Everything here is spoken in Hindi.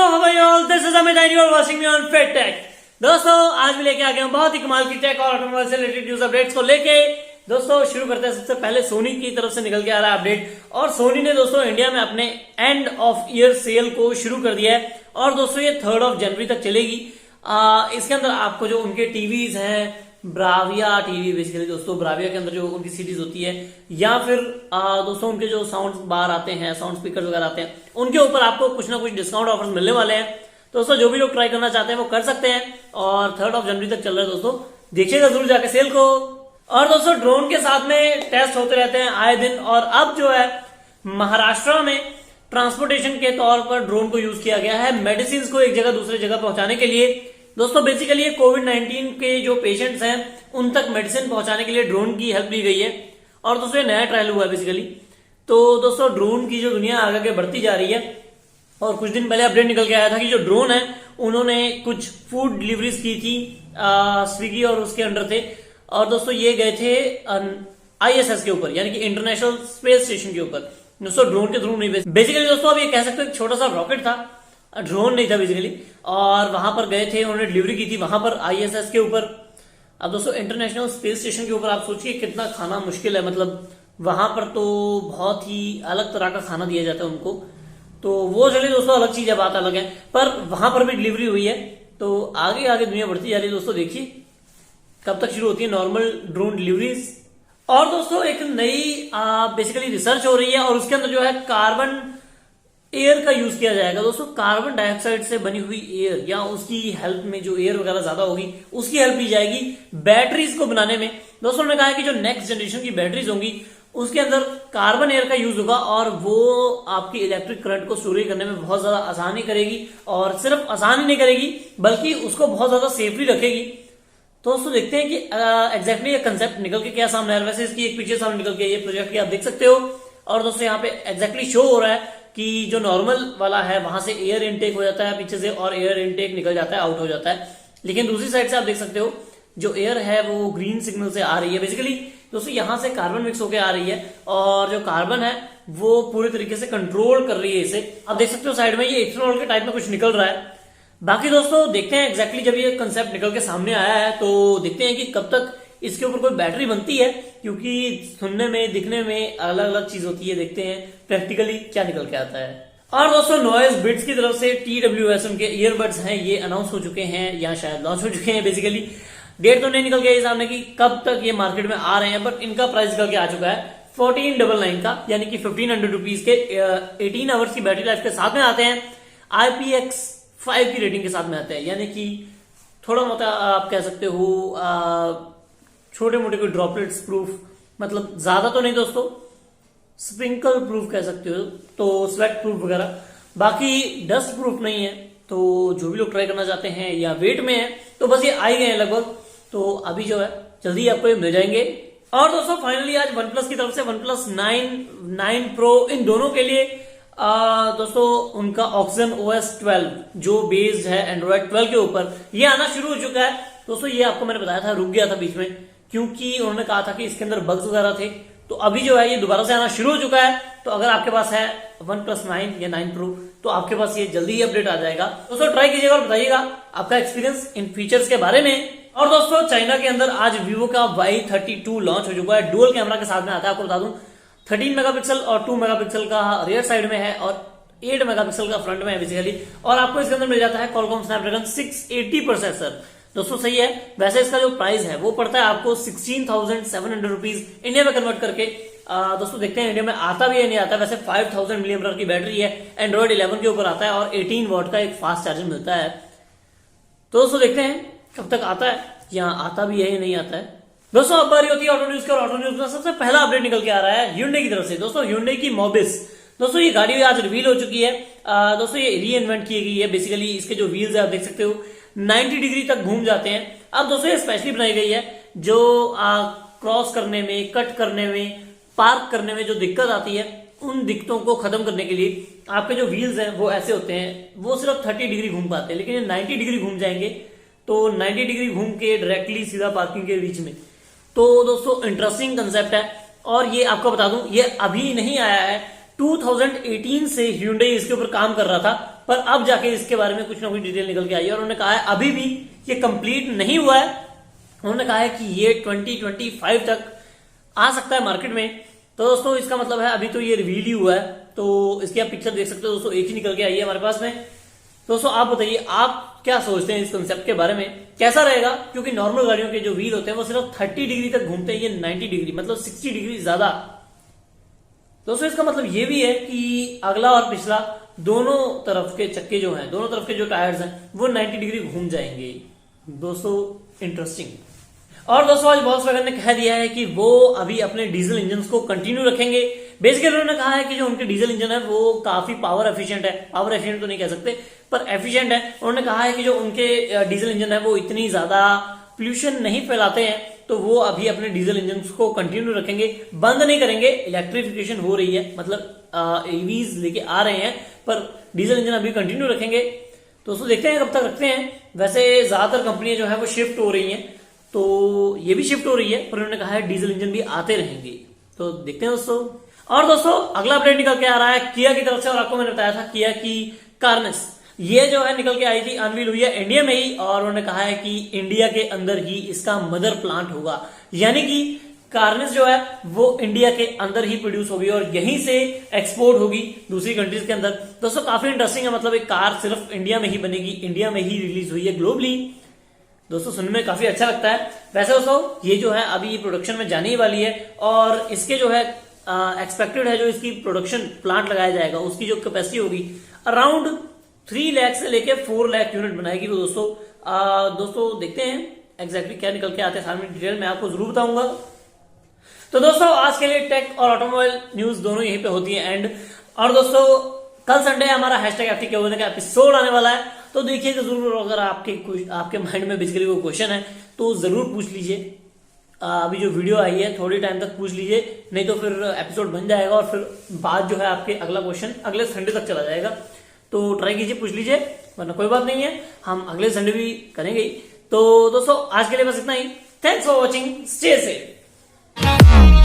how are you all? This is Amit and you are watching me on Fit Tech। दोस्तों आज भी लेके आ गया हूं बहुत ही कमाल की टेक और ऑटोमोबाइल से रिलेटेड न्यूज अपडेट्स को लेके। दोस्तों शुरू करते हैं, सबसे पहले सोनी की तरफ से निकल के आ रहा है अपडेट। और सोनी ने दोस्तों इंडिया में अपने एंड ऑफ ईयर सेल को शुरू कर दिया है और दोस्तों ये 3 जनवरी तक चलेगी। इसके अंदर आपको जो उनके टीवीज हैं, ब्राविया टीवी बेसिकली दोस्तों, ब्राविया के अंदर जो उनकी सीरीज होती है या फिर दोस्तों उनके जो साउंड बार आते हैं, साउंड स्पीकर वगैरह आते हैं, उनके ऊपर आपको कुछ ना कुछ डिस्काउंट ऑफर्स मिलने वाले हैं। दोस्तों जो भी लोग ट्राई करना चाहते हैं वो कर सकते हैं और 3 जनवरी तक चल रहा है दोस्तों, देखिएगा जरूर जाके सेल को। और दोस्तों ड्रोन के साथ में टेस्ट होते रहते हैं आए दिन, और अब जो है महाराष्ट्र में ट्रांसपोर्टेशन के तौर पर ड्रोन को यूज किया गया है मेडिसिन को एक जगह दूसरे जगह पहुंचाने के लिए। दोस्तों बेसिकली ये कोविड-19 के जो पेशेंट्स हैं उन तक मेडिसिन पहुंचाने के लिए ड्रोन की हेल्प ली गई है और दोस्तों ये नया ट्रायल हुआ है बेसिकली। तो दोस्तों ड्रोन की जो दुनिया आगे बढ़ती जा रही है और कुछ दिन पहले अपडेट निकल के आया था कि जो ड्रोन है उन्होंने कुछ फूड डिलीवरीज की थी स्विगी और उसके अंडर थे, और दोस्तों ये गए थे ISS के ऊपर यानी कि इंटरनेशनल स्पेस स्टेशन के ऊपर। दोस्तों ड्रोन के थ्रू नहीं, बेसिकली दोस्तों अब ये कह सकते हो एक छोटा सा रॉकेट था, ड्रोन नहीं था बेसिकली, और वहां पर गए थे, उन्होंने डिलीवरी की थी वहां पर ISS के ऊपर। अब दोस्तों इंटरनेशनल स्पेस स्टेशन के ऊपर आप सोचिए कितना खाना मुश्किल है, मतलब वहां पर तो बहुत ही अलग तरह का खाना दिया जाता है उनको। तो वो चलिए दोस्तों अलग चीज है, बात अलग है, पर वहां पर भी डिलीवरी हुई है। तो आगे आगे दुनिया बढ़ती जा रही है दोस्तों, देखिए कब तक शुरू होती है नॉर्मल ड्रोन डिलीवरीज। और दोस्तों एक नई बेसिकली रिसर्च हो रही है और उसके अंदर जो है कार्बन एयर का यूज किया जाएगा। दोस्तों कार्बन डाइऑक्साइड से बनी हुई एयर या उसकी हेल्प में जो एयर वगैरह ज्यादा होगी उसकी हेल्प ली जाएगी बैटरीज को बनाने में। दोस्तों ने कहा है कि जो नेक्स्ट जनरेशन की बैटरीज होंगी उसके अंदर कार्बन एयर का यूज होगा और वो आपकी इलेक्ट्रिक करंट को स्टोरेज करने में बहुत ज्यादा आसानी करेगी, और सिर्फ आसानी नहीं करेगी बल्कि उसको बहुत ज्यादा सेफली रखेगी। तो दोस्तों देखते हैं कि एग्जैक्टली ये कंसेप्ट निकल के क्या सामने आ रहा है। वैसे इसकी एक पीछे सामने निकल के ये प्रोजेक्ट की आप देख सकते हो, और दोस्तों यहाँ पे एग्जैक्टली शो हो रहा है कि जो नॉर्मल वाला है वहां से एयर इनटेक हो जाता है पीछे से और एयर इनटेक निकल जाता है, आउट हो जाता है। लेकिन दूसरी साइड से आप देख सकते हो जो एयर है वो ग्रीन सिग्नल से आ रही है। बेसिकली दोस्तों यहां से कार्बन मिक्स होकर आ रही है और जो कार्बन है वो पूरी तरीके से कंट्रोल कर रही है इसे। आप देख सकते हो साइड में ये इथेनॉल के टाइप में कुछ निकल रहा है। बाकी दोस्तों देखते हैं एग्जैक्टली जब ये कंसेप्ट निकल के सामने आया है तो देखते हैं कि कब तक इसके ऊपर कोई बैटरी बनती है, क्योंकि सुनने में दिखने में अलग अलग चीज होती है। देखते हैं प्रैक्टिकली क्या निकल के आता है। और दोस्तों नॉइज बिट्स की तरफ से TWS उनके ईयरबड्स हैं ये अनाउंस हो चुके हैं या शायद लॉन्च हो चुके हैं। बेसिकली डेट तो नहीं निकल गया सामने की कब तक ये मार्केट में आ रहे हैं, बट इनका प्राइस निकल के आ चुका है 1499 का, यानी कि 1500 रुपीज के 18 आवर्स की बैटरी लाइफ के साथ में आते हैं। IPX5 की रेटिंग के साथ में आते हैं, यानी कि थोड़ा मोटा आप कह सकते हो छोटे मोटे कोई ड्रॉपलेट्स प्रूफ, मतलब ज्यादा तो नहीं दोस्तों, स्प्रिंकल प्रूफ कह सकते हो, तो स्वेट प्रूफ वगैरह, बाकी डस्ट प्रूफ नहीं है। तो जो भी लोग ट्राई करना चाहते हैं या वेट में है तो बस ये आ ही गए हैं लगभग, तो अभी जो है जल्दी आपको ये मिल जाएंगे। और दोस्तों फाइनली आज OnePlus की तरफ से OnePlus 9 Pro इन दोनों के लिए दोस्तों उनका Oxygen OS 12 जो बेस्ड है Android 12 के ऊपर, ये आना शुरू हो चुका है। दोस्तों ये आपको मैंने बताया था रुक गया था बीच में, क्योंकि उन्होंने कहा था कि इसके अंदर बग्स वगैरह थे, तो अभी जो है ये दोबारा से आना शुरू हो चुका है। तो अगर आपके पास है OnePlus 9 या 9 Pro तो आपके पास ये जल्दी ही अपडेट आ जाएगा। दोस्तों ट्राई कीजिएगा और बताइएगा आपका एक्सपीरियंस इन फीचर्स के बारे में। और दोस्तों चाइना के अंदर आज Vivo का Y32 लॉन्च हो चुका है, डुअल कैमरा के साथ में आता है। आपको बता दूं 13 मेगापिक्सल और 2 मेगापिक्सल का रियर साइड में है और 8 मेगापिक्सल का फ्रंट में है बेसिकली, और आपको इसके अंदर मिल जाता है Qualcomm Snapdragon 680 प्रोसेसर। दोस्तों सही है। वैसे इसका जो प्राइस है वो पड़ता है आपको 16,700 रुपीज इंडिया में कन्वर्ट करके। दोस्तों देखते हैं इंडिया में आता भी है नहीं आता। वैसे 5000 mAh की बैटरी है, एंड्रॉइड 11 के ऊपर आता है और 18 वॉट का एक फास्ट चार्जर मिलता है। तो दोस्तों देखते हैं कब तक आता है, यहाँ आता भी है या नहीं आता है। दोस्तों अब बारी होती है ऑटो न्यूज की, और ऑटो न्यूज में सबसे पहला अपडेट निकल के आ रहा है Hyundai की तरफ से। दोस्तों Hyundai की मोबिस, दोस्तों ये गाड़ी आज रिवील हो चुकी है। दोस्तों ये री इन्वेंट की गई है। बेसिकली इसके जो व्हील्स है आप देख सकते हो 90 डिग्री तक घूम जाते हैं। अब दोस्तों ये स्पेशली बनाई गई है जो क्रॉस करने में, कट करने में, पार्क करने में जो दिक्कत आती है उन दिक्कतों को खत्म करने के लिए आपके जो व्हील्स हैं वो ऐसे होते हैं, वो सिर्फ 30 डिग्री घूम पाते हैं, लेकिन ये 90 डिग्री घूम जाएंगे। तो 90 डिग्री घूम के डायरेक्टली सीधा पार्किंग के बीच में। तो दोस्तों इंटरेस्टिंग कंसेप्ट है, और ये आपको बता दूं ये अभी नहीं आया है, 2018 से Hyundai इसके ऊपर काम कर रहा था पर अब जाके इसके बारे में कुछ ना कुछ डिटेल निकल के आई है और उन्होंने कहा है अभी भी ये कंप्लीट नहीं हुआ है। उन्होंने कहा है कि ये 2025 तक आ सकता है मार्केट में। तो दोस्तों इसका मतलब है अभी तो ये रिवील ही हुआ है, तो इसकी आप पिक्चर देख सकते हो दोस्तों, एक ही निकल के आई है हमारे पास में। दोस्तों आप बताइए आप क्या सोचते हैं इस कंसेप्ट के बारे में, कैसा रहेगा? क्योंकि नॉर्मल गाड़ियों के जो व्हील होते हैं वो सिर्फ 30 डिग्री तक घूमते हैं, ये 90 डिग्री मतलब 60 डिग्री ज्यादा। दोस्तों इसका मतलब ये भी है कि अगला और पिछला दोनों तरफ के चक्के जो हैं, दोनों तरफ के जो टायर्स हैं वो 90 डिग्री घूम जाएंगे। दोस्तों इंटरेस्टिंग। और दोस्तों आज वॉल्क्सवैगन ने कह दिया है कि वो अभी अपने डीजल इंजन को कंटिन्यू रखेंगे। बेसिकली उन्होंने कहा है कि जो उनके डीजल इंजन है वो काफी पावर एफिशिएंट है, पावर एफिशिएंट तो नहीं कह सकते पर एफिशिएंट है। उन्होंने कहा है कि जो उनके डीजल इंजन है वो इतनी ज्यादा पोल्यूशन नहीं फैलाते हैं, तो वो अभी अपने डीजल इंजन को कंटिन्यू रखेंगे, बंद नहीं करेंगे। इलेक्ट्रिफिकेशन हो रही है, मतलब ईवीज लेके आ रहे हैं, पर डीजल इंजन अभी कंटिन्यू रखेंगे। दोस्तों देखते हैं कब तक रखते हैं। वैसे ज्यादातर कंपनियां जो है वो शिफ्ट हो रही हैं, तो ये भी शिफ्ट हो रही है, पर उन्होंने कहा है डीजल इंजन भी आते रहेंगे, तो देखते हैं दोस्तों। और दोस्तों अगला अपडेट निकल के आ रहा है किया की तरफ से, और आपको मैंने बताया था किया की कार्निस ये जो है निकल के आई थी, अनवील हुई है इंडिया में ही, और उन्होंने कहा है कि इंडिया के अंदर ही इसका मदर प्लांट होगा, यानी कि कार्निस जो है वो इंडिया के अंदर ही प्रोड्यूस होगी और यहीं से एक्सपोर्ट होगी दूसरी कंट्रीज के अंदर। दोस्तों काफी इंटरेस्टिंग है, मतलब एक कार सिर्फ इंडिया में ही बनेगी, इंडिया में ही रिलीज हुई है ग्लोबली। दोस्तों सुनने में काफी अच्छा लगता है। वैसे दोस्तों ये जो है अभी प्रोडक्शन में जाने ही वाली है, और इसके जो है एक्सपेक्टेड है जो इसकी प्रोडक्शन प्लांट लगाया जाएगा उसकी जो कैपेसिटी होगी अराउंड 3 लाख से लेके 4 लाख यूनिट बनाएगी। तो दोस्तों देखते हैं एग्जैक्टली क्या निकल के आते हैं, सामने डिटेल मैं आपको जरूर बताऊंगा। तो दोस्तों आज के लिए टेक और ऑटोमोबाइल न्यूज दोनों यहीं पे होती है एंड। और दोस्तों कल संडे हमारा #FTK का एपिसोड आने वाला है, तो देखिएगा जरूर। अगर आपके माइंड में बेसिकली वो क्वेश्चन है तो जरूर पूछ लीजिए। अभी जो वीडियो आई है थोड़ी टाइम तक पूछ लीजिए, नहीं तो फिर एपिसोड बन जाएगा और फिर बाद जो है आपके अगला क्वेश्चन अगले संडे तक चला जाएगा। तो ट्राई कीजिए, पूछ लीजिए, वरना कोई बात नहीं है, हम अगले संडे भी करेंगे। तो दोस्तों आज के लिए बस इतना ही। Thanks for watching, stay safe.